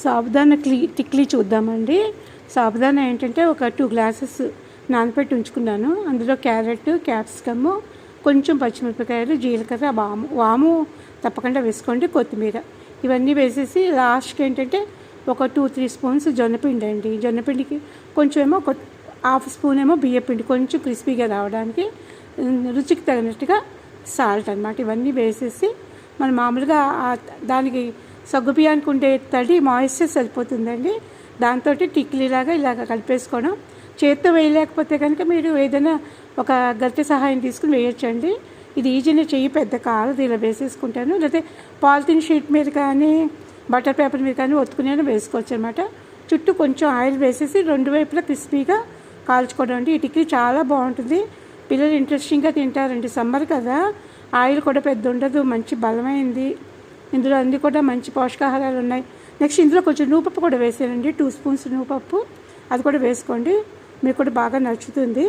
సాబుదానా టిక్లీ చూద్దామండి. సాబుదానా ఏంటంటే ఒక 2 గ్లాసెస్ నానబెట్టి ఉంచుకున్నాను. అందులో క్యారెట్, క్యాప్సికము, కొంచెం పచ్చిమిరపకాయలు, జీలకర్ర, వాము తప్పకుండా వేసుకోండి, కొత్తిమీర ఇవన్నీ వేసేసి లాస్ట్కి ఏంటంటే ఒక 2-3 స్పూన్స్ జొన్నపిండి అండి. జొన్నపిండికి కొంచెం ఏమో హాఫ్ స్పూన్ ఏమో బియ్యపిండి, కొంచెం క్రిస్పీగా రావడానికి, రుచికి తగినట్టుగా సాల్ట్ అనమాట. ఇవన్నీ వేసేసి మనం మామూలుగా దానికి సగ్గుబియ్యానికి ఉండే తడి మాయిశ్చర్ సరిపోతుందండి. దాంతో టిక్లీలాగా ఇలాగ కలిపేసుకోవడం. చేత్తో వేయలేకపోతే కనుక మీరు ఏదైనా ఒక గరిటె సహాయం తీసుకుని వేయొచ్చండి. ఇది ఈజీనే, చెయ్యి పెద్ద కాలది. ఇలా వేసేసుకుంటాను. లేకపోతే పాలిథిన్ షీట్ మీద కానీ బటర్ పేపర్ మీద కానీ ఒత్తుకునే వేసుకోవచ్చు అనమాట. చుట్టూ కొంచెం ఆయిల్ వేసేసి 2 వైపులా క్రిస్పీగా కాల్చుకోవడం అండి. ఈ టిక్లీ చాలా బాగుంటుంది. పిల్లలు ఇంట్రెస్టింగ్గా తింటారండి. సమ్మర్ కదా, ఆయిల్ కూడా పెద్ద ఉండదు, మంచి బలమైంది. ఇందులో అన్నీ కూడా మంచి పోషకాహారాలు ఉన్నాయి. నెక్స్ట్ ఇందులో కొంచెం నూపప్పు కూడా వేసానండి, 2 స్పూన్స్ నూపప్పు. అది కూడా వేసుకోండి, మీకు కూడా బాగా నచ్చుతుంది.